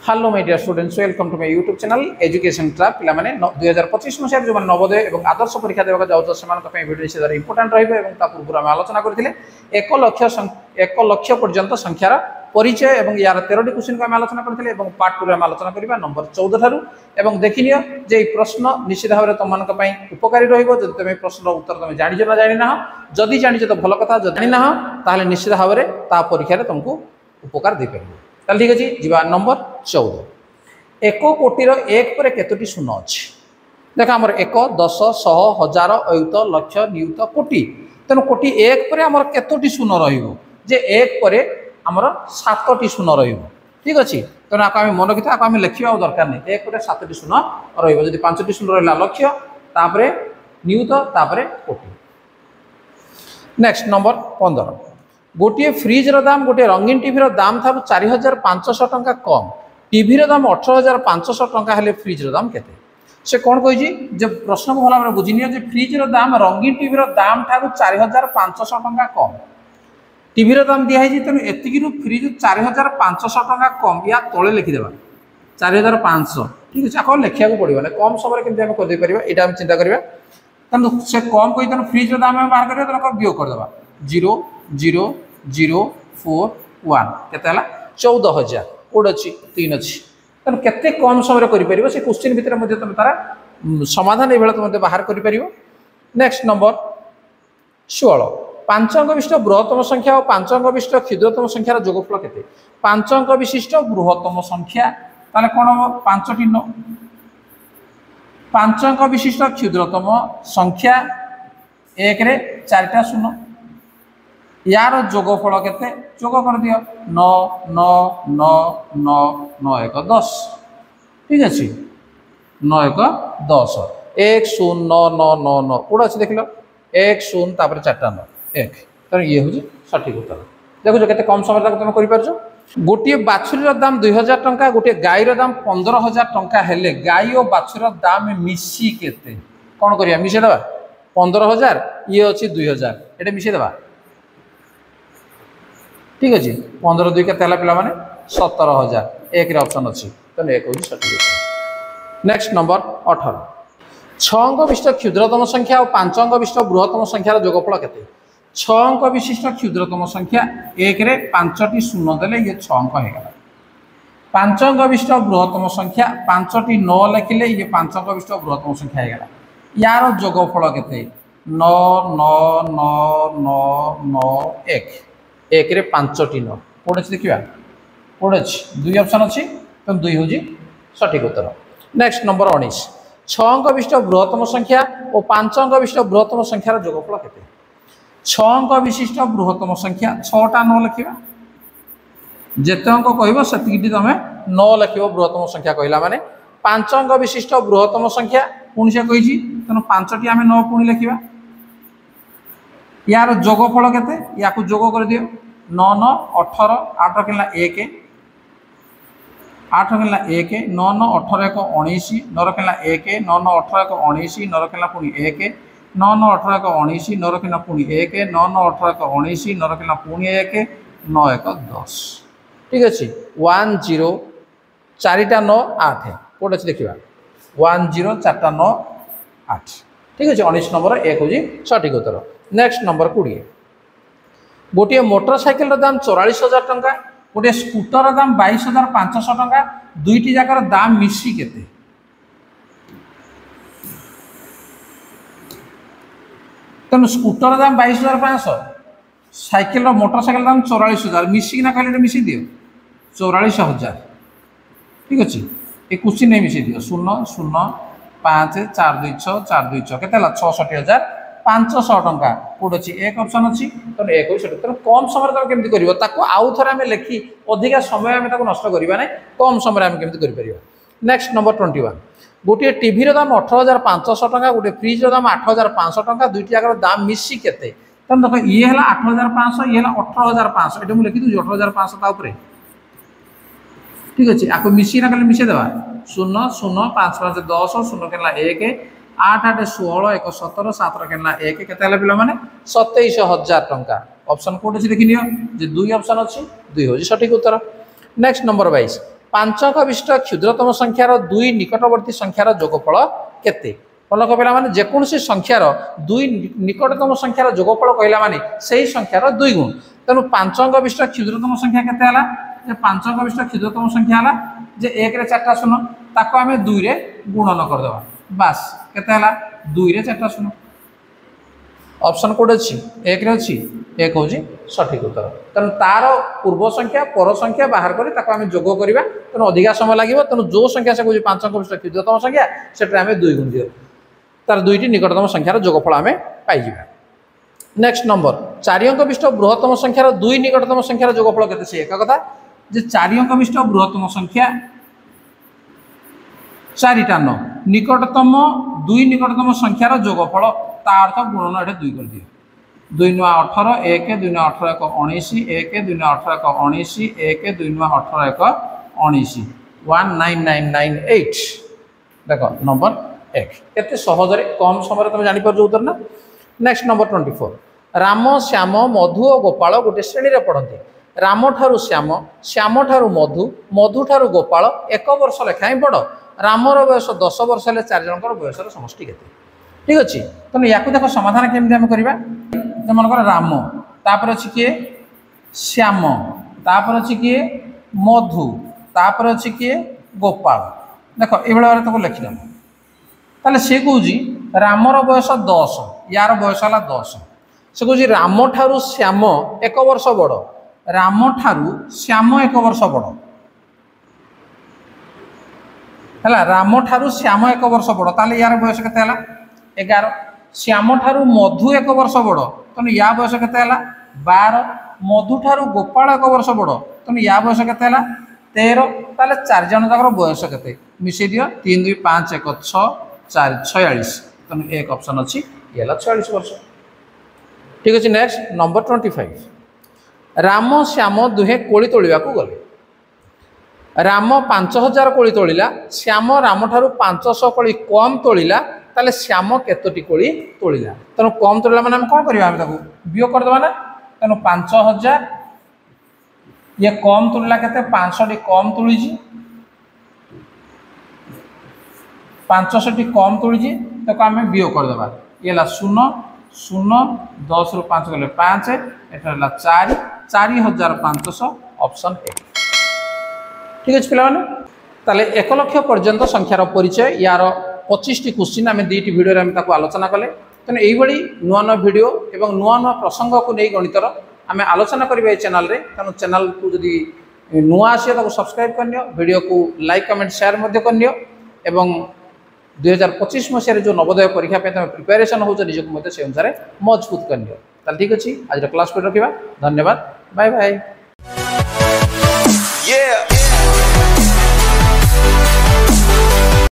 Hello my dear students, welcome to my YouTube channel education trap. पिला माने 2025 मसिया जो नवोदय और आदर्श परीक्षा देवा जाउछ समान वीडियो निश्चित इंपोर्टेंट रहिबो एवं ता पूर्व आम आलोचना करथिले 1 लाख पर्यंत संख्यार परिचय एवं यार 13टी क्वेश्चन को आम आलोचना करथिले एवं पार्ट 2 रे आम आलोचना करिबा नंबर 14 थारु एवं देखिनियो जे प्रश्न निश्चित भाव तुम पई उपकारी रहिबो। जदि तुम प्रश्न उत्तर तुम जानि ना जानि ना जदि जानि तो भल कथा, जदि जानि ना ताले निश्चित भाव रे ता परीक्षा रे तुमको उपकार दे परिबो। ताले ठीक अछि, जीवा नंबर 14। 1 कोटीर 1 पर केतोटी शून्य अछि? देख आमर 1 10 100 1000 अयुत लक्ष नियुत कोटी। तेणु कोटी 1 पर आमर केतोटी शून्य रहिबो? जे 1 पर आमर 7टी शून्य रहिबो। ठीक अछि, तेणु आको आमे मन रखिथा, आको आमे लेखिबा दरकार नै। 1 पर 7टी शून्य रहिबो। जदि 5टी शून्य रहला लक्ष, तापरे नियुत, तापरे कोटी। Next number 15। गोटे फ्रिज रो दाम गोटे रंगीन टीवी रो दाम थारु 4500 टंका कम, टीवी रो दाम 18500 टंका हेले फ्रिज रो दाम केते? से कोन कहि जी जे प्रश्न को भला भाबरे बुझिनियो जे फ्रिज रो दाम रंगीन टीवी रो दाम थारु 4500 टंका कम, टीवी रो दाम दिया है तेणु एतिकी रु फ्रिज 4500 टंका कम। या तले लिखि देबा 4500। ठीक अछि, आको लेखिया को पड़िबो ना कम समय केमते हम कर दे परिबा एटा हम चिंता करिबा। तनु से कम कहि तनु फ्रिज रो दाम हम बाहर करिबा तनु बियोग कर देबा 0 0 0 4 1 केते हला 14000 कोड अछि 3 अछि। तनु केते कम समय करि परिबो से क्वेश्चन भितर मध्ये तुम तारा समाधान ए बेला तुम बाहर करि परिबो। Next number 16। 5 अंक विशिष्ट बृहत्तम संख्या और 5 अंक विशिष्ट क्षुद्रतम संख्यार जोगफल केते? 5 अंक विशिष्ट बृहत्तम संख्या ताले कोन हो 5टी 5 अंक विशिष्ट क्षुद्रतम संख्या 1 रे 4टा शून्य, यार जोगफल केते? जोग कर दियो 9 9 9 9 9 1 10। ठीक अछि, 9 1 10 1 0 9 9 9 9 कोड अछि देखिलो 1 0 तापर 4टा 9 1। तर ये हो सठिक उत्तर। देखो केते कम समय तक तुम करि परजो। गोटे बाछुरी रो दाम 2000 टंका, गोटे गाय रो दाम 15000 टंका हेले गाय और बाछुरी रो दाम मिसी केते? कोन करिया मिसे देबा 15000 ये अछि 2000 एटा मिसे देबा। ठीक अछि, 15 2 केते हला पिला माने 17000 एक रे ऑप्शन अछि तने एक होई सठिक उत्तर। Next number 18। 6 अंक विशिष्ट क्षुद्रतम संख्या और 5 अंक विशिष्ट बृहत्तम संख्यार जोगफल केते? 6 अंक विशिष्ट क्षुद्रतम संख्या 1 रे 5टी शून्य देले ये 6 अंक हे गला। 5 अंक विशिष्ट बृहत्तम संख्या 5टी 9 लिखिले ये 5 अंक विशिष्ट बृहत्तम संख्या हे गला। यार जोगफल केते? 9 9 9 9 9 1 1 रे 5टी 9 कोड अछि देखिबा कोड अछि 2 ऑप्शन अछि त 2 होजी सठिक उत्तर। Next number 19। 6 अंक विशिष्ट बृहत्तम संख्या और 5 अंक विशिष्ट बृहत्तम संख्यार जोगफल केते? 6 अंक विशिष्ट बृहत्तम संख्या 6टा 9 लिखिबा, जेते अंक कहबो सेतिकी तमे 9 लिखिबो बृहत्तम संख्या कहला माने। 5 अंक विशिष्ट बृहत्तम संख्या पुणी से कहिजी तनो 5टी आमे 9 पुणी लिखिबा। यार जोगफल केते? याकू जोग कर दियो 9 9 18 8 केला 1 8 केला 1 9 9 18 1 19 9 केला 1 9 9 18 1 19 9 केला पुणी 1 9 9 18 1 19 9 केला पुणी 1 9 9 18 1 19 9 केला पुणी 1 9 1 10। ठीक अछि, 1 0 4टा 9 8 कोड अछि देखिबा 1 0 4टा 9 8। ठीक अछि, 19 नंबर 1 होजी सठिक उत्तर। Next number 20। गोटे मोटरसाइकेल दाम 44000 टंका, गोटे स्कूटर दाम 22500 टंका, दुईटी जाकर दाम मिसी केते? तेणु स्कूटर दाम 22500, साइकेल मोटरसाइकेल दाम 44000 मिसी ना कहले मिसी दियो 44000। ठीक अछि, ए क्वेश्चन नै मिसी दियो 0 0 5 4 2 6 4 2 6 केते हला 66500 टंका कोड अछि एक ऑप्शन अछि त एक होई सठ। त कम समय त केमति करिवो ताको आउ थरा में लेखि अधिका समय हम ताको नष्ट करिबा नै, कम समय हम केमति करि परिबा। Next number 21। गोटे टीवी रो दाम 18500 टंका, गोटे फ्रिज रो दाम 8500 टंका, दुईटी जाकर दाम मिसी केते? त देखो ये हला 8500 ये हला 18500 एटा मु लिखि दु 18500 ता ऊपर। ठीक अछि, आको मिसी ना कले मिसे देबा 0 0 5 5 10 0 केला 1 8 8 16 1 17 7 केला 1 केते हला पिला माने 27000 टंका। ऑप्शन कोड अछि देखि नियो जे 2 ऑप्शन अछि 2 होजी सठिक उत्तर। Next number 22। पांच अंक विशिष्ट क्षुद्रतम संख्यार दुई निकटवर्ती संख्यार जोगफल केते फलक पाइला माने जेकोसी संख्यार दुई निकटतम संख्यार जोगफल कहला माने सही संख्यार दुई गुण तेणु पांच अंक विशिष्ट क्षुद्रतम संख्या केते हला जे पांच अंक विशिष्ट क्षुद्रतम संख्या हला जे एक रे चारटा शून्य ताको आमे दुई रे गुणन कर देबा बस केते हला दुई रे चारटा शून्य ऑप्शन कोड अच्छी एक रे अच्छी एक हूँ सठिक उत्तर तेणु तार पूर्व संख्या पर संख्या बाहर करी ताको आमे जोग करिबा तेणु अधिका समय लागिबो तेणु जो संख्या से कहूँ पांच अंक विशिष्ट क्षुद्रतम संख्या सेटा आमे दुई गुण दियो तार दुईटी निकटतम संख्यार जोगफल आमे पाइजिबा नेक्स्ट नंबर चारि अंक विशिष्ट बृहत्तम संख्यार दुई निकटतम संख्यार जोगफल केते से एक कथा जे चारि अंक विशिष्ट बृहत्तम संख्या चारिटा न निकटतम दुई निकटतम संख्यार जोगफल ता अर्थ गुणन एठे दुई कर दियो दुई नुआ 18 एक दुई नुआ 18 एक 19 एक दुई नुआ 18 एक 19 एक दुई नुआ 18 एक 19 19998 देखो नंबर एक केते सहज रे कम समय रे तुम जानि पर उत्तर ना नेक्स्ट नंबर 24 राम श्याम मधु और गोपाल गोटे श्रेणी रे पढ़ते राम ठारू श्याम श्याम ठारू मधु मधु ठारू गोपाल एक वर्ष लेखाएं बड़ रामर बयस 10 वर्ष हेले चार जनकर बयसर समष्टि केते ठीक अच्छे तेणु या देख समाधान केमी आम करवा मनकर राम तापर अच्छी किए श्याम तापर अच्छी किए मधु तापर अच्छी किए गोपाल देख ये भाव तक लिखिद ताले सी कौन रामर बयस 10 यार बयस है 10 से कौन राम ठारू श्याम एक वर्ष बड़ राम ठारू श्याम एक वर्ष बड़ है राम ठारू श्याम एक वर्ष बड़ ताले यार बयस केते 11 श्याम ठारू मधु एक वर्ष बड़ तेणु या बयस केते 12 मधु ठारू गोपाल एक वर्ष बड़ तेणु या बयस केते 13 ताले चार जन तक बयस केते मिसई दियो 3 2 5 1 6 4 46 तेणु एक ऑप्शन अच्छी ये 46 वर्ष ठीक अच्छे नेक्स्ट नंबर 25 राम श्याम दुहे कोली तोलिबा को गले राम 5000 कोली तोलिला श्याम राम ठारू 500 कोली कम तोलिला ताले श्याम केतोटी कोली तोलिला तेणु कम तोलिला माने हम कौन करबा हम ताको वियोग कर देबा ना तेणु 5000 ये कम तोलिला केते 500 टी कम तोलिजी 500 टी कम तोलिजी ताको आमे वियोग कर देबा ये ला 0 0 10 रु 5 गले 5 एटा ला 4 4500 ऑप्शन ए ठीक अच्छे पे ताले 1 लाख पर्यंत संख्यार परिचय यार 25 टी क्वेश्चन आम 2टी भिडियो आम आलोचना कले तेणु यही नुआ नुआ भिडियो एवं नुआ नुआ प्रसंग को नहीं गणितर आम आलोचना करें चैनल रे तेणु चैनल को जदि नुआ आसे तो सब्सक्राइब करनियो वीडियो को लाइक कमेंट शेयर करनियो एवं 2025 मसीह जो नवोदय परीक्षा पे प्रिपेरेसन हो निजक से अनुसार मजबूत करनियो ठीक अच्छे आज क्लास को रखा धन्यवाद बाय बाय।